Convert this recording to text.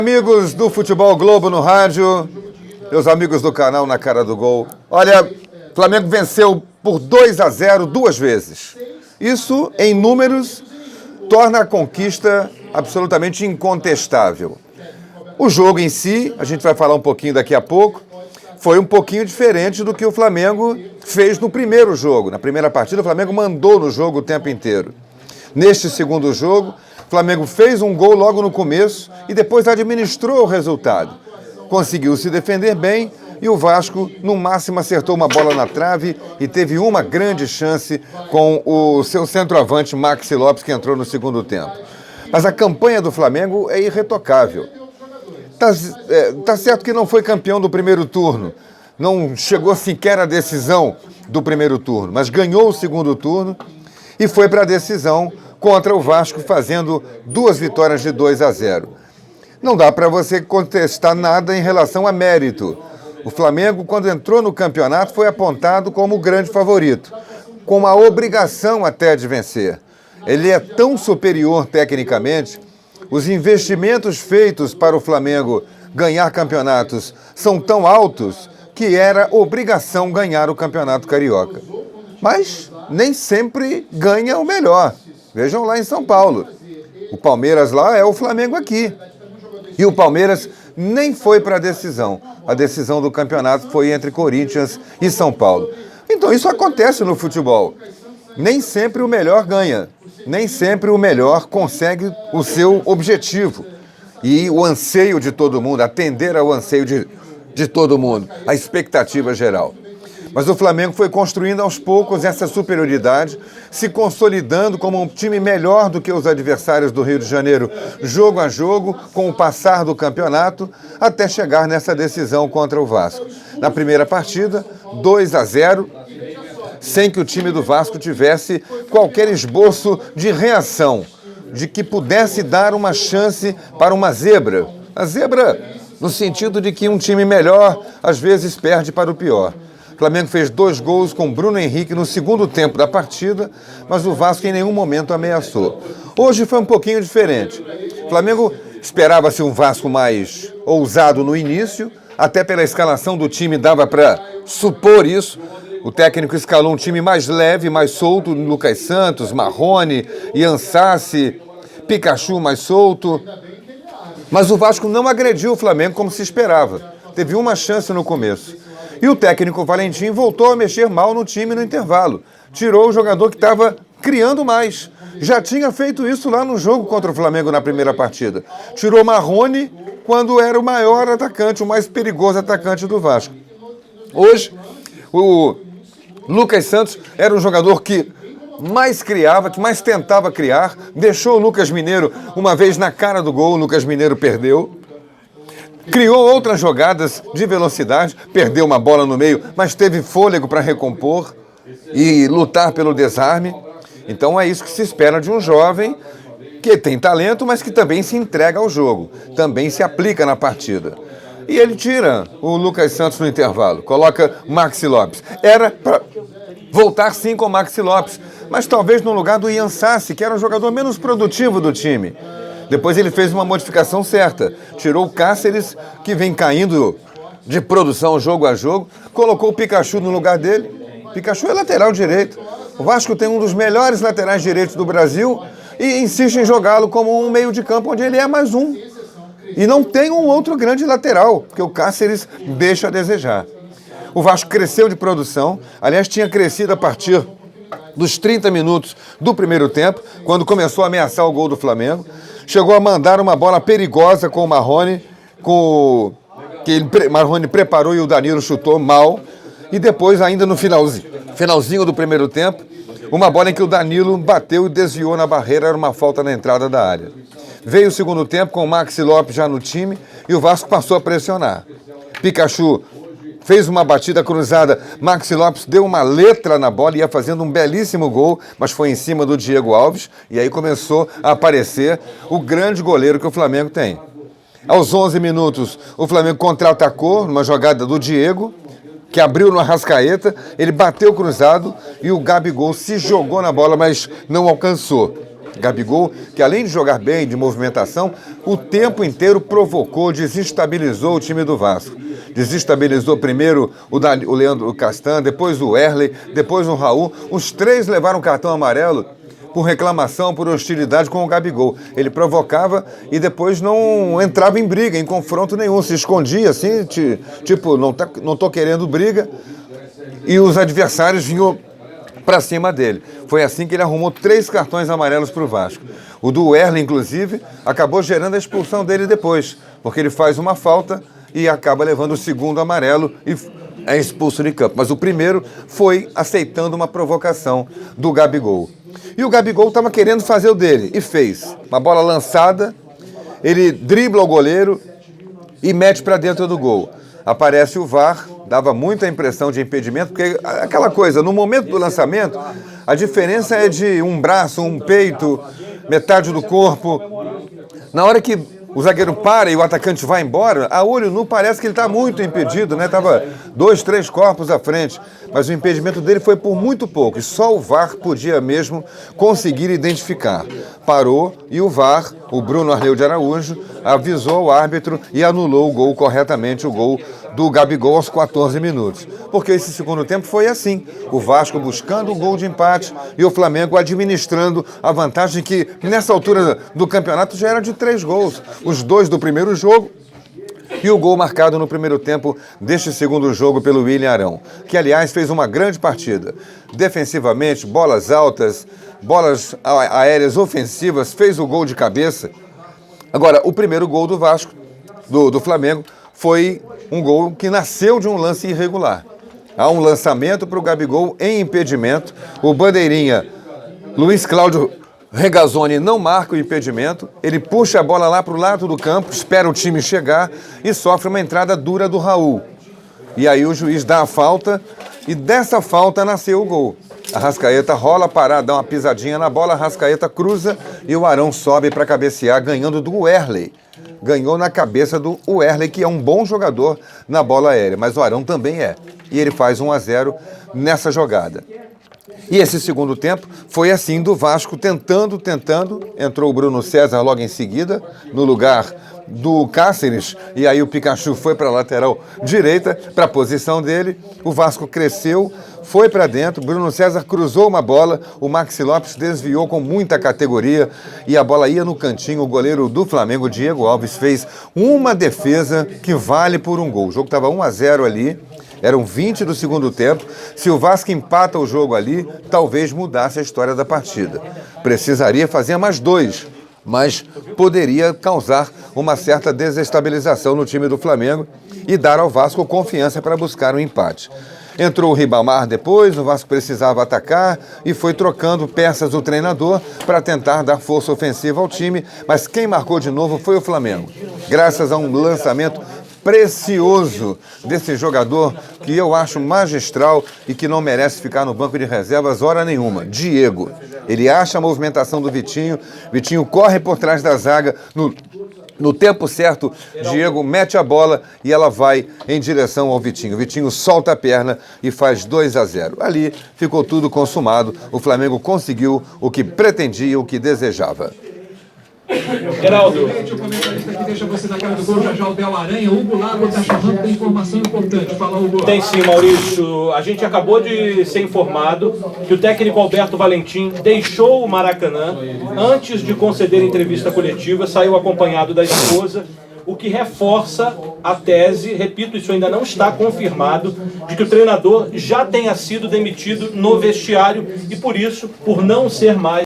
Amigos do Futebol Globo no rádio, meus amigos do canal Na Cara do Gol. Olha, o Flamengo venceu por 2-0 duas vezes. Isso, em números, torna a conquista absolutamente incontestável. O jogo em si, a gente vai falar um pouquinho daqui a pouco, foi um pouquinho diferente do que o Flamengo fez no primeiro jogo. Na primeira partida, o Flamengo mandou no jogo o tempo inteiro. Neste segundo jogo, o Flamengo fez um gol logo no começo e depois administrou o resultado. Conseguiu se defender bem e o Vasco, no máximo, acertou uma bola na trave e teve uma grande chance com o seu centroavante, Maxi Lopes, que entrou no segundo tempo. Mas a campanha do Flamengo é irretocável. Tá certo que não foi campeão do primeiro turno, não chegou sequer à decisão do primeiro turno, mas ganhou o segundo turno e foi para a decisão contra o Vasco, fazendo duas vitórias de 2-0. Não dá para você contestar nada em relação a mérito. O Flamengo, quando entrou no campeonato, foi apontado como o grande favorito, com a obrigação até de vencer. Ele é tão superior tecnicamente. Os investimentos feitos para o Flamengo ganhar campeonatos são tão altos que era obrigação ganhar o Campeonato Carioca. Mas nem sempre ganha o melhor. Vejam lá em São Paulo. O Palmeiras lá é o Flamengo aqui. E o Palmeiras nem foi para a decisão. A decisão do campeonato foi entre Corinthians e São Paulo. Então isso acontece no futebol. Nem sempre o melhor ganha. Nem sempre o melhor consegue o seu objetivo. E o anseio de todo mundo, atender ao anseio de todo mundo, a expectativa geral. Mas o Flamengo foi construindo aos poucos essa superioridade, se consolidando como um time melhor do que os adversários do Rio de Janeiro, jogo a jogo, com o passar do campeonato, até chegar nessa decisão contra o Vasco. Na primeira partida, 2-0, sem que o time do Vasco tivesse qualquer esboço de reação, de que pudesse dar uma chance para uma zebra. A zebra no sentido de que um time melhor, às vezes, perde para o pior. O Flamengo fez 2 gols com Bruno Henrique no segundo tempo da partida, mas o Vasco em nenhum momento ameaçou. Hoje foi um pouquinho diferente. O Flamengo esperava-se um Vasco mais ousado no início, até pela escalação do time dava para supor isso. O técnico escalou um time mais leve, mais solto, Lucas Santos, Marrone, Ian Sassi, Pikachu mais solto. Mas o Vasco não agrediu o Flamengo como se esperava. Teve uma chance no começo. E o técnico Valentim voltou a mexer mal no time no intervalo. Tirou o jogador que estava criando mais. Já tinha feito isso lá no jogo contra o Flamengo na primeira partida. Tirou Marrone quando era o maior atacante, o mais perigoso atacante do Vasco. Hoje, o Lucas Santos era um jogador que mais criava, que mais tentava criar, deixou o Lucas Mineiro uma vez na cara do gol, o Lucas Mineiro perdeu, criou outras jogadas de velocidade, perdeu uma bola no meio, mas teve fôlego para recompor e lutar pelo desarme. Então é isso que se espera de um jovem que tem talento, mas que também se entrega ao jogo, também se aplica na partida. E ele tira o Lucas Santos no intervalo, coloca Maxi Lopes. Era para voltar sim com o Maxi Lopes, mas talvez no lugar do Ian Sassi, que era um jogador menos produtivo do time. Depois ele fez uma modificação certa, tirou o Cáceres, que vem caindo de produção jogo a jogo, colocou o Pikachu no lugar dele. Pikachu é lateral direito. O Vasco tem um dos melhores laterais direitos do Brasil e insiste em jogá-lo como um meio de campo onde ele é mais um. E não tem um outro grande lateral, porque o Cáceres deixa a desejar. O Vasco cresceu de produção, aliás, tinha crescido a partir dos 30 minutos do primeiro tempo, quando começou a ameaçar o gol do Flamengo. Chegou a mandar uma bola perigosa com o Marrone, Marrone preparou e o Danilo chutou mal. E depois, ainda no finalzinho do primeiro tempo, uma bola em que o Danilo bateu e desviou na barreira, era uma falta na entrada da área. Veio o segundo tempo com o Maxi Lopes já no time e o Vasco passou a pressionar. Pikachu fez uma batida cruzada, Maxi Lopes deu uma letra na bola e ia fazendo um belíssimo gol, mas foi em cima do Diego Alves e aí começou a aparecer o grande goleiro que o Flamengo tem. Aos 11 minutos, o Flamengo contra-atacou numa jogada do Diego, que abriu no Arrascaeta, ele bateu cruzado e o Gabigol se jogou na bola, mas não alcançou. Gabigol, que além de jogar bem, de movimentação, o tempo inteiro provocou, desestabilizou o time do Vasco. Desestabilizou primeiro o Leandro Castan, depois o Erley, depois o Raul. Os três levaram cartão amarelo por reclamação, por hostilidade com o Gabigol. Ele provocava e depois não entrava em briga, em confronto nenhum. Se escondia assim, tipo, não tô querendo briga. E os adversários vinham para cima dele. Foi assim que ele arrumou 3 cartões amarelos para o Vasco. O do Erley, inclusive, acabou gerando a expulsão dele depois, porque ele faz uma falta e acaba levando o segundo amarelo e é expulso de campo. Mas o primeiro foi aceitando uma provocação do Gabigol. E o Gabigol estava querendo fazer o dele, e fez. Uma bola lançada, ele dribla o goleiro e mete para dentro do gol. Aparece o VAR, dava muita impressão de impedimento, porque aquela coisa, no momento do lançamento, a diferença é de um braço, um peito, metade do corpo. Na hora que o zagueiro para e o atacante vai embora, a olho nu parece que ele está muito impedido, né? Estava 2, 3 corpos à frente, mas o impedimento dele foi por muito pouco, e só o VAR podia mesmo conseguir identificar. Parou e o VAR, o Bruno Arleu de Araújo, avisou o árbitro e anulou o gol corretamente, o gol do Gabigol aos 14 minutos. Porque esse segundo tempo foi assim, o Vasco buscando o gol de empate e o Flamengo administrando a vantagem que, nessa altura do campeonato, já era de 3 gols. Os 2 do primeiro jogo e o gol marcado no primeiro tempo deste segundo jogo pelo William Arão, que, aliás, fez uma grande partida. Defensivamente, bolas altas, bolas aéreas ofensivas, fez o gol de cabeça. Agora, o primeiro gol do Vasco, do Flamengo, foi um gol que nasceu de um lance irregular. Há um lançamento para o Gabigol em impedimento. O bandeirinha Luiz Cláudio Regazzoni não marca o impedimento. Ele puxa a bola lá para o lado do campo, espera o time chegar e sofre uma entrada dura do Raul. E aí o juiz dá a falta e dessa falta nasceu o gol. A Arrascaeta rola, parar, dá uma pisadinha na bola, a Arrascaeta cruza e o Arão sobe para cabecear, ganhando do Erley. Ganhou na cabeça do Erley, que é um bom jogador na bola aérea, mas o Arão também é. E ele faz 1-0 nessa jogada. E esse segundo tempo foi assim, do Vasco tentando. Entrou o Bruno César logo em seguida, no lugar do Cáceres, e aí o Pikachu foi para a lateral direita, para a posição dele. O Vasco cresceu, foi para dentro, Bruno César cruzou uma bola, o Maxi Lopes desviou com muita categoria e a bola ia no cantinho. O goleiro do Flamengo, Diego Alves, fez uma defesa que vale por um gol. O jogo estava 1-0 ali, eram 20 do segundo tempo. Se o Vasco empata o jogo ali, talvez mudasse a história da partida. Precisaria fazer mais 2, mas poderia causar uma certa desestabilização no time do Flamengo e dar ao Vasco confiança para buscar um empate. Entrou o Ribamar depois, o Vasco precisava atacar e foi trocando peças do treinador para tentar dar força ofensiva ao time, mas quem marcou de novo foi o Flamengo, graças a um lançamento precioso desse jogador que eu acho magistral e que não merece ficar no banco de reservas hora nenhuma, Diego. Ele acha a movimentação do Vitinho, Vitinho corre por trás da zaga, no tempo certo, Diego mete a bola e ela vai em direção ao Vitinho. Vitinho solta a perna e faz 2-0. Ali ficou tudo consumado, o Flamengo conseguiu o que pretendia, o que desejava. Geraldo. O comentarista que deixa você na cara do gol, já o Del Aranha, Hugo Lago está chamando, tem informação importante. Fala, Hugo. Tem sim, Maurício. A gente acabou de ser informado que o técnico Alberto Valentim deixou o Maracanã antes de conceder entrevista coletiva, saiu acompanhado da esposa, o que reforça a tese, repito, isso ainda não está confirmado, de que o treinador já tenha sido demitido no vestiário e por isso, por não ser mais